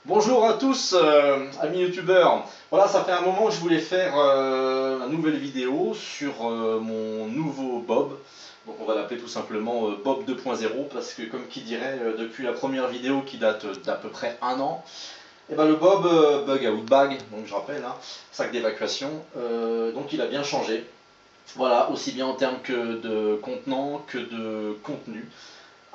Bonjour à tous, amis youtubeurs. Voilà, ça fait un moment que je voulais faire une nouvelle vidéo sur mon nouveau Bob. Donc on va l'appeler tout simplement Bob 2.0 parce que comme qui dirait, depuis la première vidéo qui date d'à peu près un an, et ben le Bob Bug Out Bag, donc je rappelle, hein, sac d'évacuation, donc il a bien changé. Voilà, aussi bien en termes que de contenant que de contenu.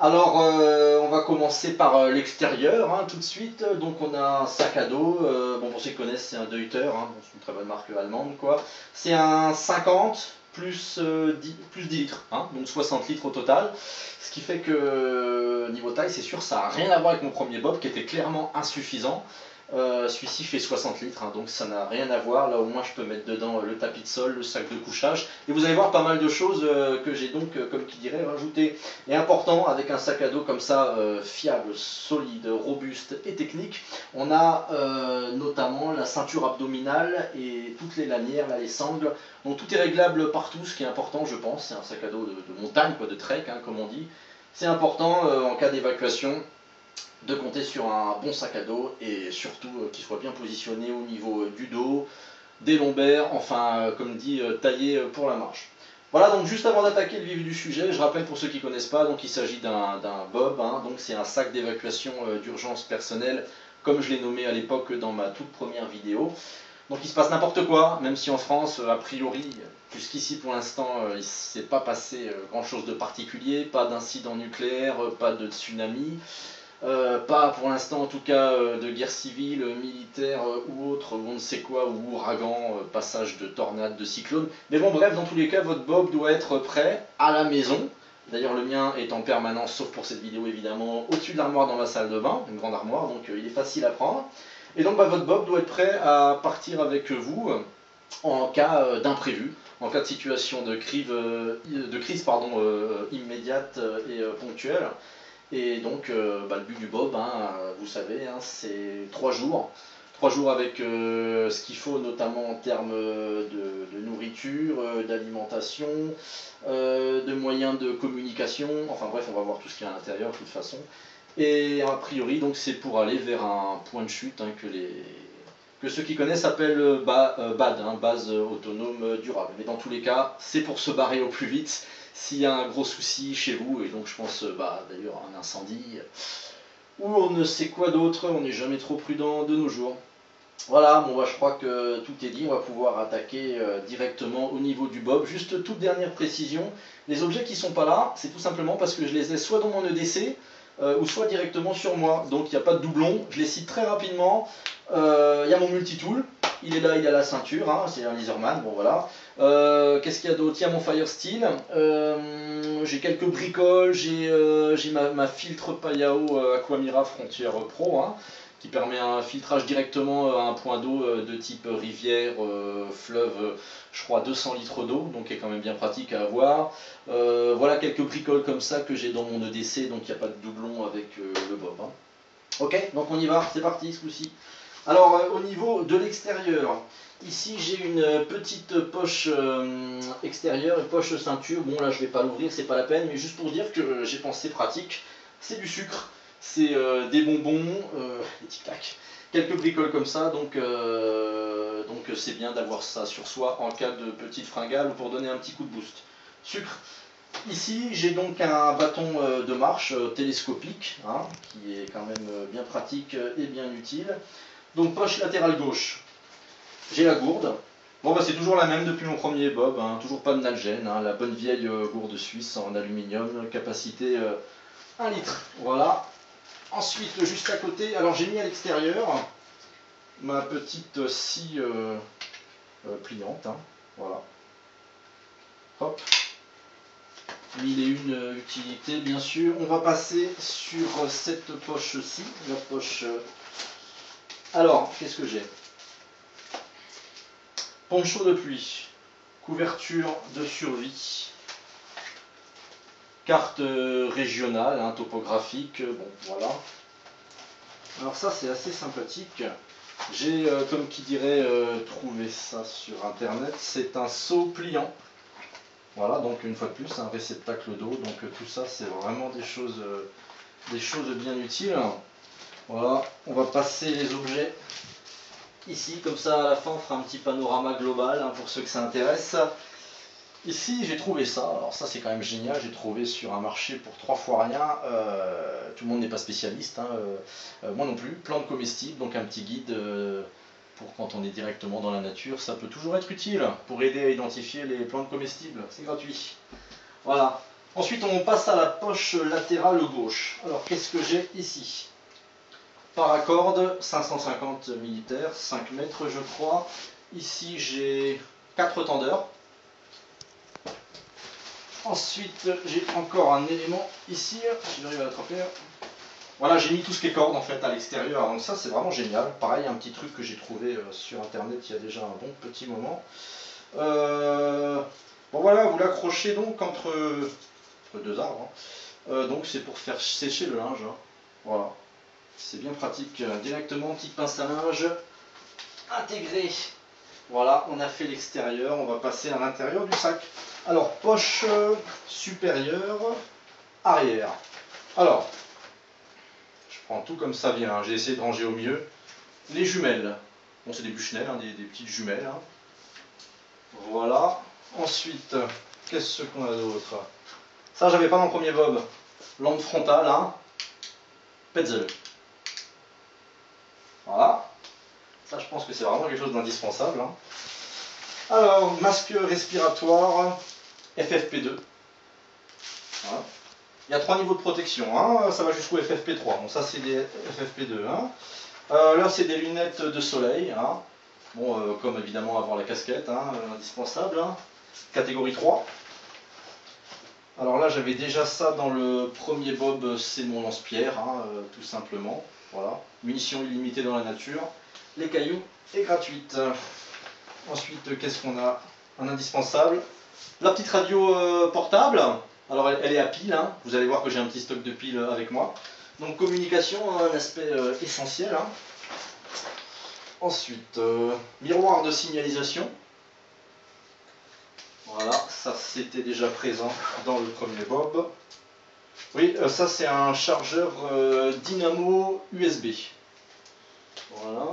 Alors, on va commencer par l'extérieur, hein, tout de suite. Donc, on a un sac à dos. Bon, pour ceux qui connaissent, c'est un Deuter, hein, c'est une très bonne marque allemande, quoi. C'est un 50 plus 10 litres, hein, donc 60 litres au total. Ce qui fait que, niveau taille, c'est sûr, ça n'a rien à voir avec mon premier Bob qui était clairement insuffisant. Celui-ci fait 60 litres, hein, donc ça n'a rien à voir. Là, au moins, je peux mettre dedans le tapis de sol, le sac de couchage. Et vous allez voir pas mal de choses que j'ai donc, comme qui dirait, rajoutées. Et important, avec un sac à dos comme ça, fiable, solide, robuste et technique, on a notamment la ceinture abdominale et toutes les lanières, là, les sangles. Donc tout est réglable partout, ce qui est important, je pense. C'est un sac à dos de montagne, quoi, de trek, hein, comme on dit. C'est important en cas d'évacuation de compter sur un bon sac à dos et surtout qu'il soit bien positionné au niveau du dos, des lombaires, enfin comme dit, taillé pour la marche. Voilà, donc juste avant d'attaquer le vif du sujet, je rappelle pour ceux qui ne connaissent pas, donc il s'agit d'un Bob, hein, donc c'est un sac d'évacuation d'urgence personnelle, comme je l'ai nommé à l'époque dans ma toute première vidéo. Donc il se passe n'importe quoi, même si en France, a priori, jusqu'ici pour l'instant, il ne s'est pas passé grand chose de particulier, pas d'incident nucléaire, pas de tsunami. Pas pour l'instant en tout cas de guerre civile, militaire ou autre, ou on ne sait quoi, ou ouragan, passage de tornade, de cyclone. Mais bon bref, dans tous les cas, votre Bob doit être prêt à la maison. D'ailleurs le mien est en permanence, sauf pour cette vidéo évidemment, au-dessus de l'armoire dans ma salle de bain, une grande armoire, donc il est facile à prendre. Et donc votre Bob doit être prêt à partir avec vous en cas d'imprévu, en cas de situation de crise immédiate et ponctuelle. Et donc, le but du Bob, hein, vous savez, hein, c'est 3 jours. 3 jours avec ce qu'il faut, notamment en termes de nourriture, d'alimentation, de moyens de communication. Enfin bref, on va voir tout ce qu'il y a à l'intérieur de toute façon. Et a priori, donc c'est pour aller vers un point de chute, hein, que ceux qui connaissent appellent BAD, hein, base autonome durable. Mais dans tous les cas, c'est pour se barrer au plus vite s'il y a un gros souci chez vous, et donc je pense d'ailleurs un incendie, ou on ne sait quoi d'autre, on n'est jamais trop prudent de nos jours. Voilà, bon, je crois que tout est dit, on va pouvoir attaquer directement au niveau du Bob. Juste toute dernière précision, les objets qui ne sont pas là, c'est tout simplement parce que je les ai soit dans mon EDC, ou soit directement sur moi. Donc il n'y a pas de doublon, je les cite très rapidement. Il y a mon multitool, il est là, il a la ceinture, hein, c'est un Laserman, bon voilà. Qu'est-ce qu'il y a d'autre? Il y a mon Fire Steel, j'ai quelques bricoles, j'ai ma filtre Payao Aquamira Frontier Pro, hein, qui permet un filtrage directement à un point d'eau de type rivière, fleuve, je crois 200 litres d'eau, donc qui est quand même bien pratique à avoir. Voilà quelques bricoles comme ça que j'ai dans mon EDC, donc il n'y a pas de doublon avec le Bob, hein. Ok, donc on y va, c'est parti ce coup-ci. Alors au niveau de l'extérieur, ici j'ai une petite poche extérieure, une poche ceinture. Bon là je vais pas l'ouvrir, c'est pas la peine, mais juste pour dire que j'ai pensé pratique. C'est du sucre, c'est des bonbons, des tic-tac, quelques bricoles comme ça, donc c'est bien d'avoir ça sur soi en cas de petite fringale ou pour donner un petit coup de boost. Sucre. Ici j'ai donc un bâton de marche télescopique, hein, qui est quand même bien pratique et bien utile. Donc poche latérale gauche, j'ai la gourde. Bon c'est toujours la même depuis mon premier Bob, hein, toujours pas de nalgène, hein, la bonne vieille gourde suisse en aluminium, capacité 1 litre. Voilà. Ensuite juste à côté, alors j'ai mis à l'extérieur ma petite scie pliante, hein, voilà. Hop. Mille et une utilités bien sûr. On va passer sur cette poche-ci, la poche. Alors, qu'est-ce que j'ai? Poncho de pluie, couverture de survie, carte régionale, hein, topographique, bon voilà. Alors ça c'est assez sympathique. J'ai, comme qui dirait, trouvé ça sur internet. C'est un seau pliant. Voilà, donc une fois de plus, un réceptacle d'eau. Donc tout ça c'est vraiment des choses bien utiles. Voilà, on va passer les objets ici, comme ça à la fin on fera un petit panorama global hein, pour ceux que ça intéresse. Ici j'ai trouvé ça, alors ça c'est quand même génial, j'ai trouvé sur un marché pour 3 fois rien, tout le monde n'est pas spécialiste, hein, moi non plus, plantes comestibles, donc un petit guide pour quand on est directement dans la nature, ça peut toujours être utile pour aider à identifier les plantes comestibles, c'est gratuit. Voilà, ensuite on passe à la poche latérale gauche, alors qu'est-ce que j'ai ici? Paracorde, 550 militaires, 5 mètres je crois, ici j'ai 4 tendeurs. Ensuite, j'ai encore un élément ici, si j'arrive à l'attraper. Voilà, j'ai mis tout ce qui est corde en fait à l'extérieur, donc ça c'est vraiment génial. Pareil, un petit truc que j'ai trouvé sur internet il y a déjà un bon petit moment. Bon voilà, vous l'accrochez donc entre deux arbres. Hein. Donc c'est pour faire sécher le linge. Hein. Voilà, c'est bien pratique. Directement, petite pince à linge intégrée. Voilà, on a fait l'extérieur, on va passer à l'intérieur du sac. Alors, poche supérieure, arrière. Alors, je prends tout comme ça vient, hein. J'ai essayé de ranger au mieux. Les jumelles, bon c'est des Bushnell, hein, des petites jumelles. Hein. Voilà. Ensuite, qu'est-ce qu'on a d'autre? Ça, j'avais pas dans le premier bob. Lampe frontale, hein. Petzl. Voilà. Ça, je pense que c'est vraiment quelque chose d'indispensable. Hein. Alors, masque respiratoire, FFP2. Voilà. Il y a 3 niveaux de protection, hein. Ça va jusqu'au FFP3. Bon, ça, c'est des FFP2. Hein. Là, c'est des lunettes de soleil. Hein. Bon, comme évidemment avoir la casquette, hein, indispensable. Hein. Catégorie 3. Alors là, j'avais déjà ça dans le premier bob, c'est mon lance-pierre, hein, tout simplement. Voilà. Munitions illimitées dans la nature. Les cailloux est gratuite. Ensuite, qu'est-ce qu'on a? Un indispensable. La petite radio portable. Alors, elle est à pile. Hein. Vous allez voir que j'ai un petit stock de piles avec moi. Donc, communication, un aspect essentiel. Hein. Ensuite, miroir de signalisation. Voilà, ça c'était déjà présent dans le premier bob. Oui, ça c'est un chargeur dynamo USB. Voilà.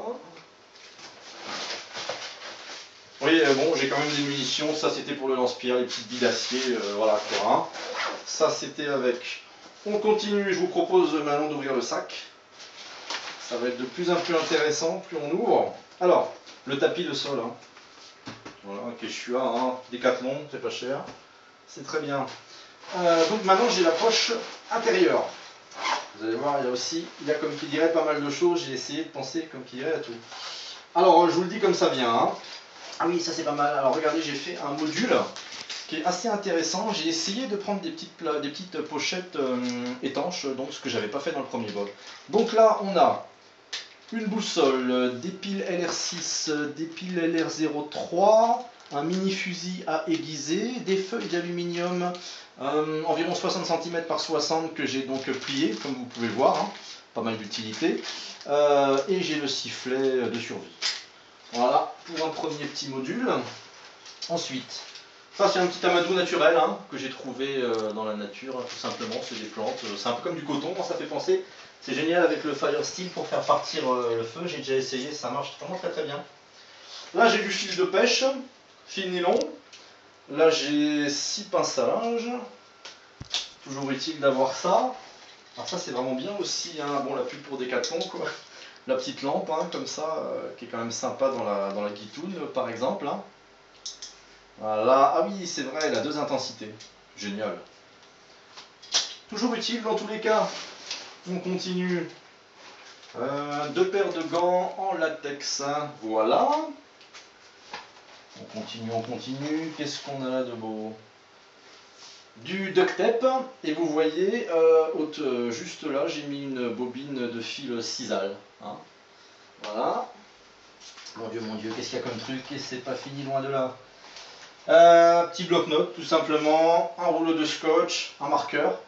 Oui, bon, j'ai quand même des munitions. Ça c'était pour le lance-pierre, les petites billes d'acier. Voilà quoi. Hein. Ça c'était avec. On continue, je vous propose maintenant d'ouvrir le sac. Ça va être de plus en plus intéressant, plus on ouvre. Alors, le tapis de sol. Hein. Voilà, Quechua, hein, Décathlon, c'est pas cher. C'est très bien. Donc maintenant j'ai la poche intérieure. Vous allez voir, il y a comme qui dirait pas mal de choses. J'ai essayé de penser comme qui dirait à tout. Alors je vous le dis comme ça vient. Hein. Ah oui, ça c'est pas mal. Alors regardez, j'ai fait un module qui est assez intéressant. J'ai essayé de prendre des petites pochettes étanches, donc ce que j'avais pas fait dans le premier bob. Donc là on a une boussole, des piles LR6, des piles LR03, un mini fusil à aiguiser, des feuilles d'aluminium environ 60 cm par 60 que j'ai donc plié, comme vous pouvez voir, hein, pas mal d'utilité, et j'ai le sifflet de survie. Voilà pour un premier petit module. Ensuite, ça c'est un petit amadou naturel hein, que j'ai trouvé dans la nature, tout simplement, c'est des plantes, c'est un peu comme du coton, ça fait penser. C'est génial avec le Fire Steel pour faire partir le feu, j'ai déjà essayé, ça marche vraiment très très bien. Là j'ai du fil de pêche, fil nylon. Là j'ai 6 pinces à linge. Toujours utile d'avoir ça. Alors ça c'est vraiment bien aussi, hein. Bon la pub pour Décathlon quoi. La petite lampe hein, comme ça, qui est quand même sympa dans la guitoune par exemple. Hein. Voilà, ah oui c'est vrai, elle a 2 intensités. Génial. Toujours utile dans tous les cas. On continue. 2 paires de gants en latex. Voilà. On continue. Qu'est-ce qu'on a là de beau? Du duct tape. Et vous voyez, juste là, j'ai mis une bobine de fil sisal. Hein. Voilà. Mon Dieu, qu'est-ce qu'il y a comme truc? Et c'est pas fini loin de là. Petit bloc-notes, tout simplement. Un rouleau de scotch, un marqueur.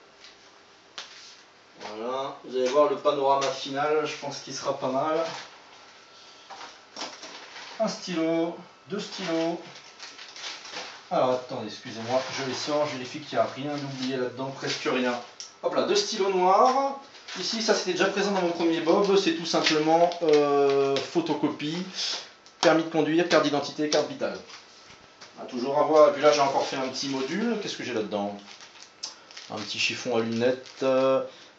Voilà, vous allez voir le panorama final, je pense qu'il sera pas mal. Un stylo, 2 stylos. Alors attendez, excusez-moi, je les sors, je vérifie qu'il n'y a rien d'oublié là-dedans, presque rien. Hop là, 2 stylos noirs, Ici, ça c'était déjà présent dans mon premier Bob, c'est tout simplement photocopie, permis de conduire, carte d'identité, carte vitale. Toujours avoir, et puis là j'ai encore fait un petit module, qu'est-ce que j'ai là-dedans? Un petit chiffon à lunettes,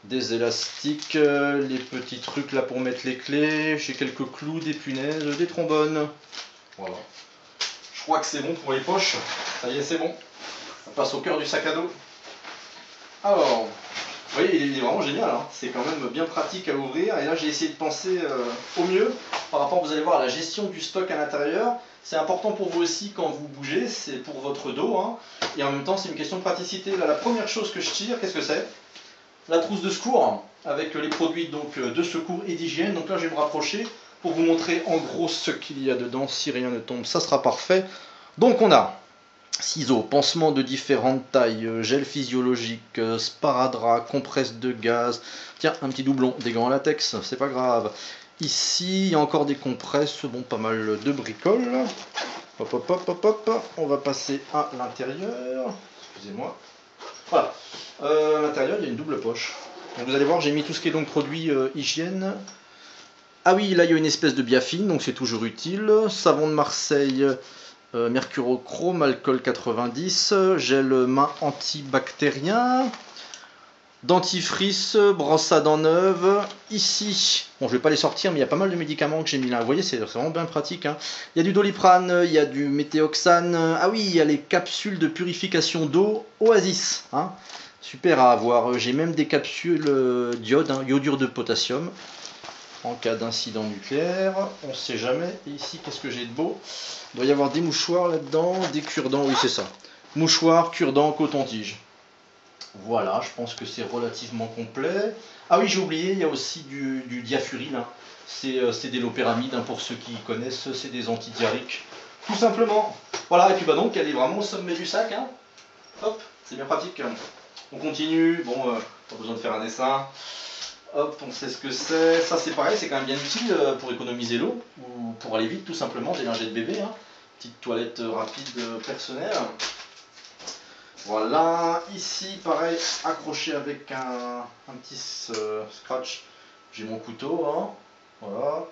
des élastiques, les petits trucs là pour mettre les clés, j'ai quelques clous, des punaises, des trombones. Voilà. Je crois que c'est bon pour les poches, ça y est c'est bon. On passe au cœur du sac à dos. Alors, vous voyez, il est vraiment génial, hein. C'est quand même bien pratique à ouvrir. Et là, j'ai essayé de penser au mieux par rapport, vous allez voir, à la gestion du stock à l'intérieur. C'est important pour vous aussi quand vous bougez, c'est pour votre dos, hein. Et en même temps, c'est une question de praticité. Là, la première chose que je tire, qu'est-ce que c'est? La trousse de secours, avec les produits donc, de secours et d'hygiène. Donc là, je vais me rapprocher pour vous montrer en gros ce qu'il y a dedans. Si rien ne tombe, ça sera parfait. Donc on a ciseaux, pansements de différentes tailles, gel physiologique, sparadrap, compresse de gaz, tiens, un petit doublon, des gants en latex, c'est pas grave. Ici, il y a encore des compresses, bon, pas mal de bricoles. Hop, hop, hop, hop, hop, on va passer à l'intérieur. Excusez-moi. Voilà. À l'intérieur, il y a une double poche. Donc vous allez voir, j'ai mis tout ce qui est donc produit hygiène. Ah oui, là, il y a une espèce de biafine, donc c'est toujours utile. Savon de Marseille. Mercurochrome, alcool 90, gel main antibactérien, dentifrice, brosse à dents neuve. Ici, bon, je ne vais pas les sortir, mais il y a pas mal de médicaments que j'ai mis là. Vous voyez, c'est vraiment bien pratique, hein. Il y a du Doliprane, il y a du méthoxane. Ah oui, il y a les capsules de purification d'eau Oasis, hein. Super à avoir. J'ai même des capsules d'iode, hein, iodure de potassium. En cas d'incident nucléaire, on ne sait jamais. Et ici, qu'est-ce que j'ai de beau? Il doit y avoir des mouchoirs là-dedans, des cure-dents, oui c'est ça. Mouchoirs, cure-dents, coton-tige. Voilà, je pense que c'est relativement complet. Ah oui, j'ai oublié, il y a aussi du diafuryl, hein. C'est des lopéramide, hein, pour ceux qui connaissent, c'est des antidiarrhéiques. Tout simplement. Voilà, et puis bah donc, elle est vraiment au sommet du sac, hein. Hop, c'est bien pratique. On continue, bon, pas besoin de faire un dessin. Hop, on sait ce que c'est. Ça c'est pareil, c'est quand même bien utile pour économiser l'eau ou pour aller vite tout simplement, des lingettes bébé, hein. Petite toilette rapide personnelle. Voilà, ici pareil, accroché avec un petit scratch, j'ai mon couteau, hein. Voilà.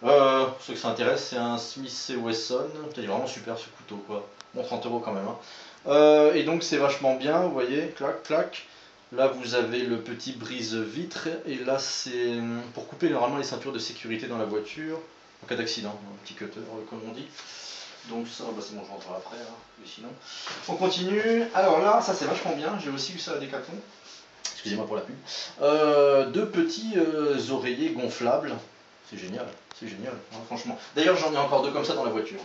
Pour ceux que ça intéresse, c'est un Smith & Wesson. Il est vraiment super ce couteau, quoi. Bon, 30 € quand même, hein. Et donc c'est vachement bien, vous voyez, clac, clac. Là vous avez le petit brise-vitre et là c'est pour couper normalement les ceintures de sécurité dans la voiture en cas d'accident, un petit cutter comme on dit. Donc ça, bah c'est bon, je rentrerai après, hein, mais sinon. On continue. Alors là, ça c'est vachement bien, j'ai aussi vu ça à Decathlon. Excusez-moi pour la pub. Deux petits oreillers gonflables. C'est génial, hein, franchement. D'ailleurs j'en ai encore deux comme ça dans la voiture.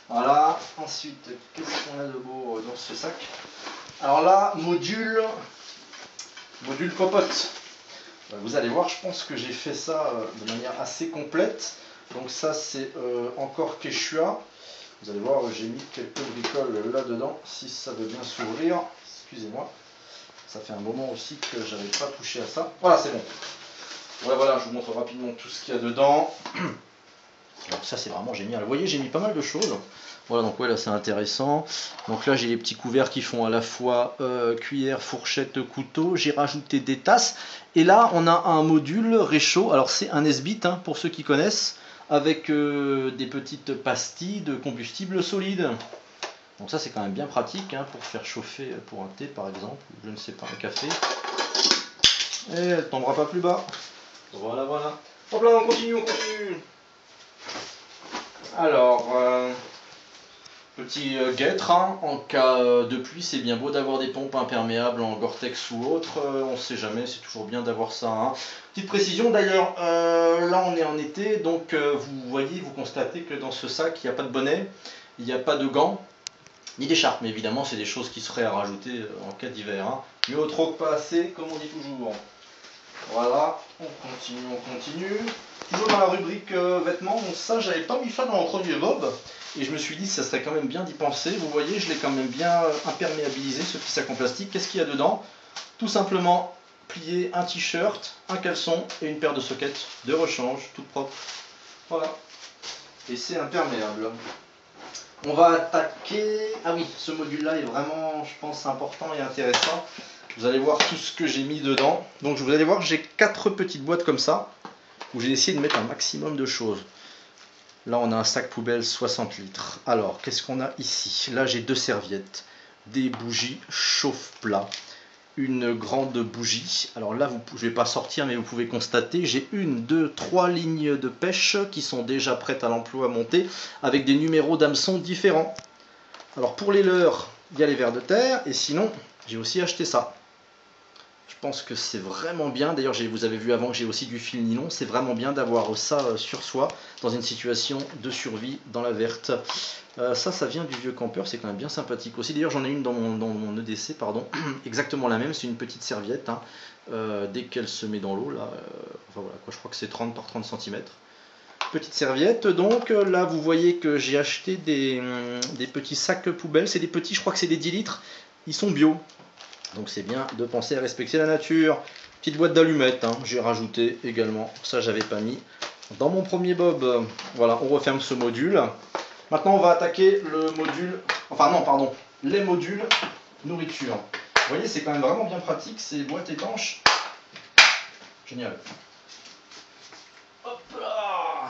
Voilà, ensuite qu'est-ce qu'on a de beau dans ce sac? Alors là, module popote. Vous allez voir, je pense que j'ai fait ça de manière assez complète. Donc ça c'est encore Quechua. Vous allez voir, j'ai mis quelques bricoles là-dedans, si ça veut bien s'ouvrir. Excusez-moi. Ça fait un moment aussi que j'avais pas touché à ça. Voilà, c'est bon. Voilà, je vous montre rapidement tout ce qu'il y a dedans. Alors ça c'est vraiment génial. Vous voyez, j'ai mis pas mal de choses. Voilà, donc ouais, là c'est intéressant. Donc là j'ai les petits couverts qui font à la fois cuillère, fourchette, couteau. J'ai rajouté des tasses. Et là on a un module réchaud. Alors c'est un S-Bit, hein, pour ceux qui connaissent, avec des petites pastilles de combustible solide. Donc ça c'est quand même bien pratique, hein, pour faire chauffer pour un thé par exemple, je ne sais pas, un café. Et elle ne tombera pas plus bas. Voilà. Hop là, on continue. Alors, petit guêtre, hein, en cas de pluie, c'est bien beau d'avoir des pompes imperméables en Gore-Tex ou autre, on ne sait jamais, c'est toujours bien d'avoir ça, hein. Petite précision d'ailleurs, là on est en été, donc vous voyez, vous constatez que dans ce sac, il n'y a pas de bonnet, il n'y a pas de gants, ni d'écharpe, mais évidemment c'est des choses qui seraient à rajouter en cas d'hiver, hein. Mieux trop que pas assez, comme on dit toujours. Voilà, on continue. Toujours dans la rubrique vêtements, donc ça j'avais pas mis ça dans mon premier Bob, et je me suis dit ça serait quand même bien d'y penser. Vous voyez, je l'ai quand même bien imperméabilisé, ce petit sac en plastique. Qu'est-ce qu'il y a dedans? Tout simplement plié, un t-shirt, un caleçon et une paire de sockets de rechange, toute propre. Voilà, et c'est imperméable. On va attaquer... Ah oui, ce module là est vraiment, je pense, important et intéressant. Vous allez voir tout ce que j'ai mis dedans. Donc vous allez voir, j'ai 4 petites boîtes comme ça, où j'ai essayé de mettre un maximum de choses. Là, on a un sac poubelle 60 litres. Alors, qu'est-ce qu'on a ici? Là, j'ai 2 serviettes, des bougies chauffe-plat, une grande bougie. Alors là, je ne vais pas sortir, mais vous pouvez constater, j'ai 1, 2, 3 lignes de pêche qui sont déjà prêtes à l'emploi à monter, avec des numéros d'hameçon différents. Alors, pour les leurres, il y a les vers de terre, et sinon, j'ai aussi acheté ça. Je pense que c'est vraiment bien, d'ailleurs vous avez vu avant que j'ai aussi du fil nylon, c'est vraiment bien d'avoir ça sur soi dans une situation de survie dans la verte. Ça vient du vieux campeur, c'est quand même bien sympathique aussi. D'ailleurs j'en ai une dans mon EDC, pardon, exactement la même, c'est une petite serviette, hein. Dès qu'elle se met dans l'eau, là, enfin voilà, quoi, je crois que c'est 30 par 30 cm. Petite serviette, donc là vous voyez que j'ai acheté des petits sacs poubelles, c'est des petits, je crois que c'est des 10 litres, ils sont bio. Donc c'est bien de penser à respecter la nature. Petite boîte d'allumettes, hein, j'ai rajouté également. Ça, j'avais pas mis dans mon premier bob. Voilà, on referme ce module. Maintenant, on va attaquer le module... Enfin non, pardon, les modules nourriture. Vous voyez, c'est quand même vraiment bien pratique, ces boîtes étanches. Génial. Hop là.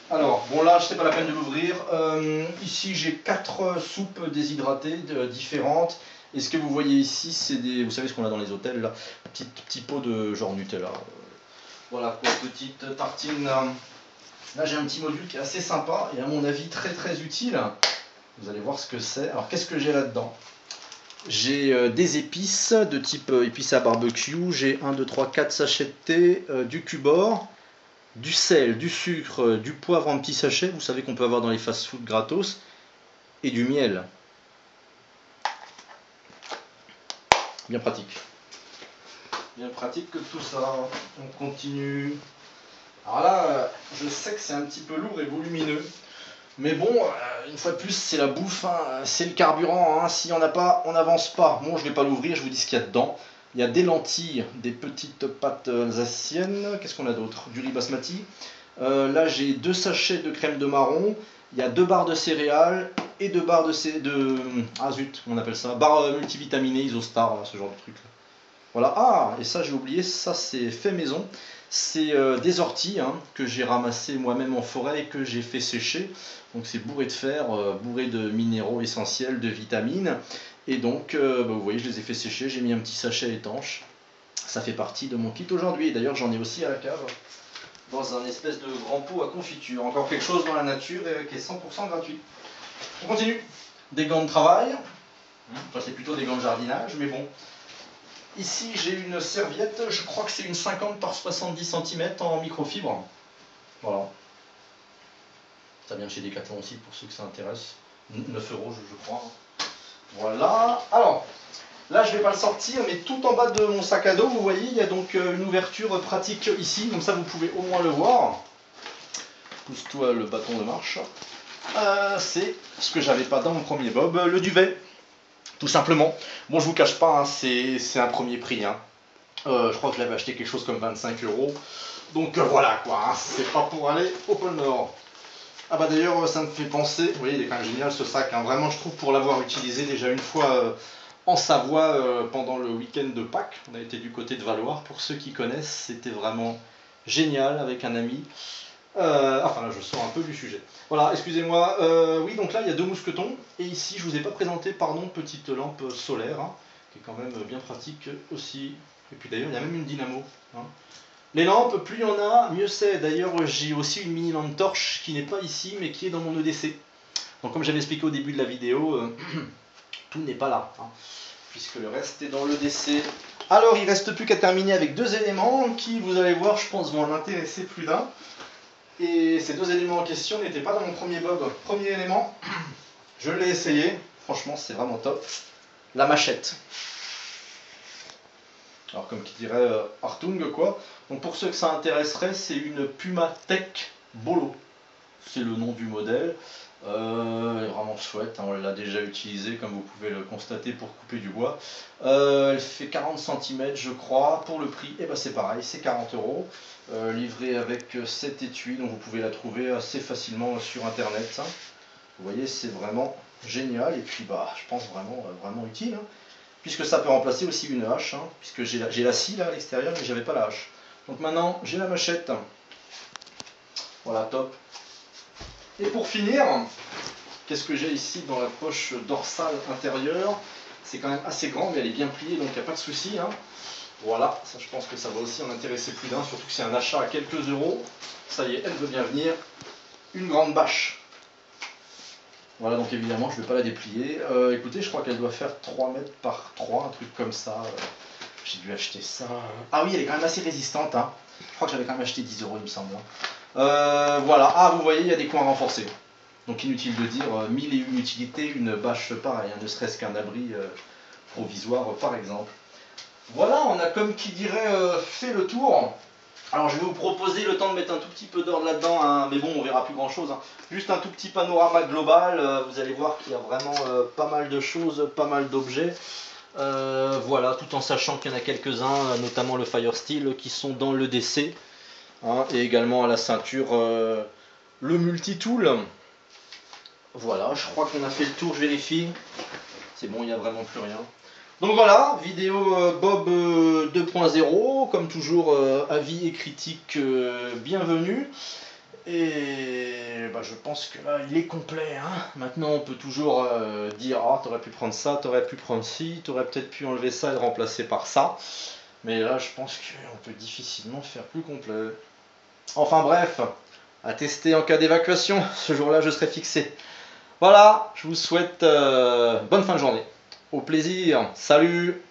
Alors, bon là, c'est pas la peine de l'ouvrir. Ici, j'ai 4 soupes déshydratées différentes. Et ce que vous voyez ici, c'est des, vous savez ce qu'on a dans les hôtels, là, petits pots de genre Nutella. Voilà, quoi, petite tartine. Là, j'ai un petit module qui est assez sympa et à mon avis très très utile. Vous allez voir ce que c'est. Alors, qu'est-ce que j'ai là-dedans? J'ai des épices de type épices à barbecue. J'ai 1, 2, 3, 4 sachets de thé, du cubord, du sel, du sucre, du poivre en petits sachets. Vous savez qu'on peut avoir dans les fast-food gratos. Et du miel. Bien pratique. Bien pratique que tout ça. On continue. Alors là, je sais que c'est un petit peu lourd et volumineux. Mais bon, une fois de plus, c'est la bouffe, hein, c'est le carburant. Hein. S'il n'y en a pas, on n'avance pas. Bon, je ne vais pas l'ouvrir, je vous dis ce qu'il y a dedans. Il y a des lentilles, des petites pâtes alsaciennes. Qu'est-ce qu'on a d'autre? Du riz basmati. Là, j'ai 2 sachets de crème de marron. Il y a 2 barres de céréales et 2 barres ah zut, on appelle ça, barres multivitaminées, Isostar, ce genre de truc. Voilà, ah, et ça j'ai oublié, ça c'est fait maison. C'est des orties, hein, que j'ai ramassées moi-même en forêt et que j'ai fait sécher. Donc c'est bourré de fer, bourré de minéraux essentiels, de vitamines. Et donc, vous voyez, je les ai fait sécher, j'ai mis un petit sachet étanche. Ça fait partie de mon kit aujourd'hui. D'ailleurs, j'en ai aussi à la cave, dans un espèce de grand pot à confiture. Encore quelque chose dans la nature qui est 100% gratuit. On continue. Des gants de travail. Enfin, c'est plutôt des gants de jardinage, mais bon. Ici, j'ai une serviette. Je crois que c'est une 50 par 70 cm en microfibre. Voilà. Ça vient de chez Decathlon aussi, pour ceux que ça intéresse. 9 €, je crois. Voilà. Alors, là, je ne vais pas le sortir, mais tout en bas de mon sac à dos, vous voyez, il y a donc une ouverture pratique ici. Comme ça, vous pouvez au moins le voir. Pousse-toi le bâton de marche. C'est ce que j'avais pas dans mon premier bob, le duvet. Tout simplement. Bon, je vous cache pas, hein, c'est un premier prix. Hein. Je crois que je l'avais acheté quelque chose comme 25 €. Donc voilà quoi, hein, c'est pas pour aller au pôle Nord. Ah bah d'ailleurs, ça me fait penser, vous voyez, il est quand même génial ce sac. Hein. Vraiment, je trouve, pour l'avoir utilisé déjà une fois en Savoie pendant le week-end de Pâques. On a été du côté de Valloire. Pour ceux qui connaissent, c'était vraiment génial avec un ami. Enfin là je sors un peu du sujet. Voilà, excusez-moi. Oui, donc là il y a 2 mousquetons. Et ici je vous ai pas présenté, pardon, petite lampe solaire, hein, qui est quand même bien pratique aussi. Et puis d'ailleurs il y a même une dynamo. Hein. Les lampes, plus il y en a, mieux c'est. D'ailleurs j'ai aussi une mini lampe torche qui n'est pas ici mais qui est dans mon EDC. Donc comme j'avais expliqué au début de la vidéo, tout n'est pas là. Hein, puisque le reste est dans l'EDC. Alors il ne reste plus qu'à terminer avec 2 éléments qui, vous allez voir, je pense vont en intéresser plus d'un. Et ces 2 éléments en question n'étaient pas dans mon premier bob. Premier élément, je l'ai essayé, franchement c'est vraiment top. La machette. Alors comme qui dirait Hartung quoi. Donc pour ceux que ça intéresserait, c'est une Puma Tech Bolo. C'est le nom du modèle. Elle est vraiment chouette, hein, on l'a déjà utilisée comme vous pouvez le constater pour couper du bois. Elle fait 40 cm je crois. Pour le prix, eh ben, c'est pareil, c'est 40 €. Livrée avec 7 étuis, donc vous pouvez la trouver assez facilement sur internet. Hein. Vous voyez, c'est vraiment génial et puis bah, je pense vraiment utile. Hein. puisque ça peut remplacer aussi une hache, hein, puisque j'ai la scie là à l'extérieur, mais j'avais pas la hache. Donc maintenant, j'ai la machette. Voilà, top. Et pour finir, qu'est-ce que j'ai ici dans la poche dorsale intérieure? C'est quand même assez grand, mais elle est bien pliée, donc il n'y a pas de souci. Hein. Voilà, ça je pense que ça va aussi en intéresser plus d'un, surtout que c'est un achat à quelques euros. Ça y est, elle veut bien venir. Une grande bâche. Voilà, donc évidemment, je ne vais pas la déplier. Écoutez, je crois qu'elle doit faire 3 mètres par 3, un truc comme ça. J'ai dû acheter ça. Ah oui, elle est quand même assez résistante. Hein. Je crois que j'avais quand même acheté 10 euros, il me semble. Voilà, ah, vous voyez, il y a des coins renforcés. Donc inutile de dire, 1001 utilités, une bâche pareille, hein, ne serait-ce qu'un abri provisoire par exemple. Voilà, on a comme qui dirait fait le tour. Alors je vais vous proposer le temps de mettre un tout petit peu d'ordre là-dedans, hein, mais bon, on verra plus grand-chose. Hein. Juste un tout petit panorama global, vous allez voir qu'il y a vraiment pas mal de choses, pas mal d'objets. Voilà, tout en sachant qu'il y en a quelques-uns, notamment le Fire Steel, qui sont dans le DC. Hein, et également à la ceinture, le multi-tool. Voilà, je crois qu'on a fait le tour, je vérifie. C'est bon, il n'y a vraiment plus rien. Donc voilà, vidéo Bob 2.0, comme toujours, avis et critiques bienvenus. Et bah, je pense que là, il est complet. Hein. Maintenant, on peut toujours dire, ah, t'aurais pu prendre ça, t'aurais pu prendre ci, t'aurais peut-être pu enlever ça et le remplacer par ça. Mais là, je pense qu'on peut difficilement faire plus complet. Enfin bref, à tester en cas d'évacuation, ce jour-là, je serai fixé. Voilà, je vous souhaite bonne fin de journée. Au plaisir, salut!